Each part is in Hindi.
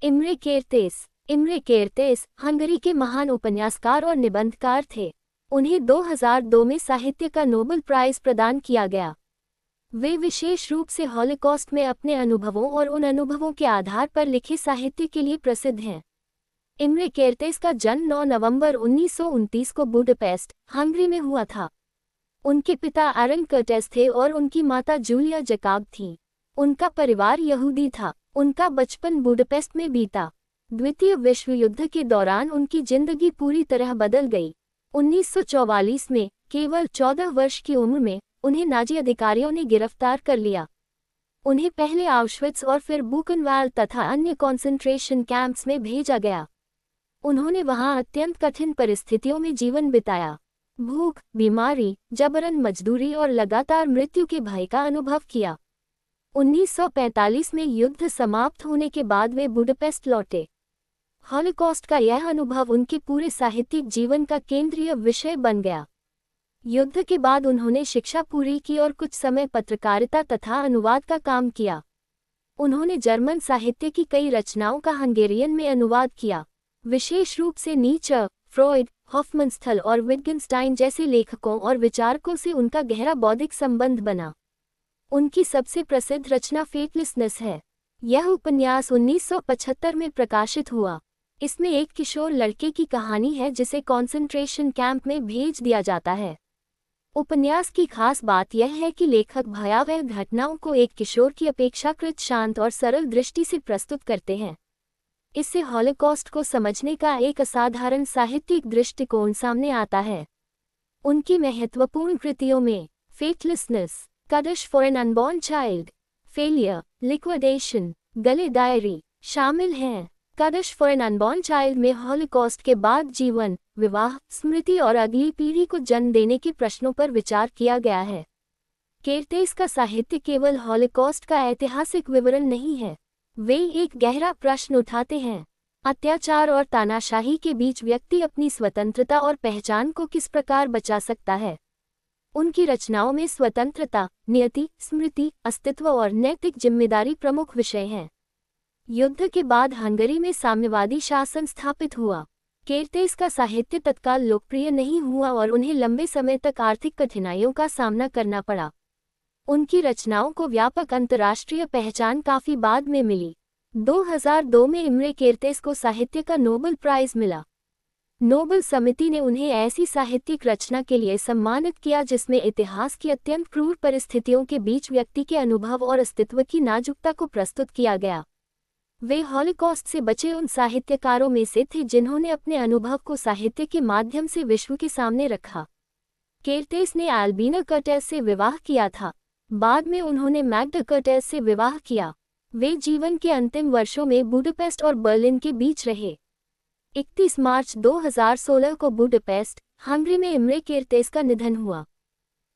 इम्रे केरतेस। इम्रे केरतेस हंगरी के महान उपन्यासकार और निबंधकार थे। उन्हें 2002 में साहित्य का नोबेल प्राइज प्रदान किया गया। वे विशेष रूप से हॉलोकॉस्ट में अपने अनुभवों और उन अनुभवों के आधार पर लिखे साहित्य के लिए प्रसिद्ध हैं। इम्रे केरतेस का जन्म 9 नवंबर 1929 को बुडापेस्ट, हंगरी में हुआ था। उनके पिता एरन कर्टेस थे और उनकी माता जूलिया जैकब थीं। उनका परिवार यहूदी था। उनका बचपन बुडापेस्ट में बीता। द्वितीय विश्व युद्ध के दौरान उनकी जिंदगी पूरी तरह बदल गई। 1944 में केवल 14 वर्ष की उम्र में उन्हें नाजी अधिकारियों ने गिरफ्तार कर लिया। उन्हें पहले आउशविट्स और फिर बुचेनवाल्ड तथा अन्य कॉन्सेंट्रेशन कैंप्स में भेजा गया। उन्होंने वहां अत्यंत कठिन परिस्थितियों में जीवन बिताया। भूख, बीमारी, जबरन मजदूरी और लगातार मृत्यु के भय का अनुभव किया। 1945 में युद्ध समाप्त होने के बाद वे बुडापेस्ट लौटे। हॉलोकॉस्ट का यह अनुभव उनके पूरे साहित्यिक जीवन का केंद्रीय विषय बन गया। युद्ध के बाद उन्होंने शिक्षा पूरी की और कुछ समय पत्रकारिता तथा अनुवाद का काम किया। उन्होंने जर्मन साहित्य की कई रचनाओं का हंगेरियन में अनुवाद किया। विशेष रूप से नीचे, फ्रॉयड, हॉफमनस्थल और विटगेनस्टाइन जैसे लेखकों और विचारकों से उनका गहरा बौद्धिक संबंध बना। उनकी सबसे प्रसिद्ध रचना फेटलेसनेस है। यह उपन्यास 1975 में प्रकाशित हुआ। इसमें एक किशोर लड़के की कहानी है जिसे कॉन्सेंट्रेशन कैंप में भेज दिया जाता है। उपन्यास की खास बात यह है कि लेखक भयावह घटनाओं को एक किशोर की अपेक्षाकृत शांत और सरल दृष्टि से प्रस्तुत करते हैं। इससे हॉलोकॉस्ट को समझने का एक असाधारण साहित्यिक दृष्टिकोण सामने आता है। उनकी महत्वपूर्ण कृतियों में fatelessness, Kaddish for an unborn child, failure, liquidation, galley diary शामिल हैं। Kaddish for an unborn child में हॉलोकॉस्ट के बाद जीवन, विवाह, स्मृति और अगली पीढ़ी को जन्म देने के प्रश्नों पर विचार किया गया है। केरतेस का साहित्य केवल हॉलोकॉस्ट का ऐतिहासिक विवरण नहीं है। वे एक गहरा प्रश्न उठाते हैं। अत्याचार और तानाशाही के बीच व्यक्ति अपनी स्वतंत्रता और पहचान को किस प्रकार बचा सकता है। उनकी रचनाओं में स्वतंत्रता, नियति, स्मृति, अस्तित्व और नैतिक जिम्मेदारी प्रमुख विषय हैं। युद्ध के बाद हंगरी में साम्यवादी शासन स्थापित हुआ। केरतेस का साहित्य तत्काल लोकप्रिय नहीं हुआ और उन्हें लंबे समय तक आर्थिक कठिनाइयों का सामना करना पड़ा। उनकी रचनाओं को व्यापक अंतर्राष्ट्रीय पहचान काफी बाद में मिली। 2002 में इम्रे केरतेस को साहित्य का नोबेल प्राइज मिला। नोबेल समिति ने उन्हें ऐसी साहित्यिक रचना के लिए सम्मानित किया जिसमें इतिहास की अत्यंत क्रूर परिस्थितियों के बीच व्यक्ति के अनुभव और अस्तित्व की नाजुकता को प्रस्तुत किया गया। वे हॉलोकॉस्ट से बचे उन साहित्यकारों में से थे जिन्होंने अपने अनुभव को साहित्य के माध्यम से विश्व के सामने रखा। केरतेस ने अल्बीना कर्टेस से विवाह किया था। बाद में उन्होंने मैग्डा कर्टेस से विवाह किया। वे जीवन के अंतिम वर्षों में बुडापेस्ट और बर्लिन के बीच रहे। 31 मार्च 2016 को बुडापेस्ट, हंगरी में इम्रे केरतेस का निधन हुआ।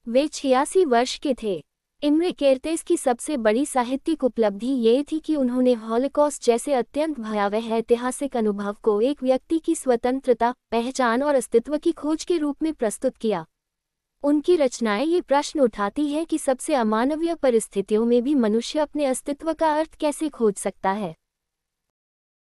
वे 86 वर्ष के थे। इम्रे केरतेस की सबसे बड़ी साहित्यिक उपलब्धि ये थी कि उन्होंने हॉलोकॉस्ट जैसे अत्यंत भयावह ऐतिहासिक अनुभव को एक व्यक्ति की स्वतंत्रता, पहचान और अस्तित्व की खोज के रूप में प्रस्तुत किया। उनकी रचनाएं ये प्रश्न उठाती हैं कि सबसे अमानवीय परिस्थितियों में भी मनुष्य अपने अस्तित्व का अर्थ कैसे खोज सकता है।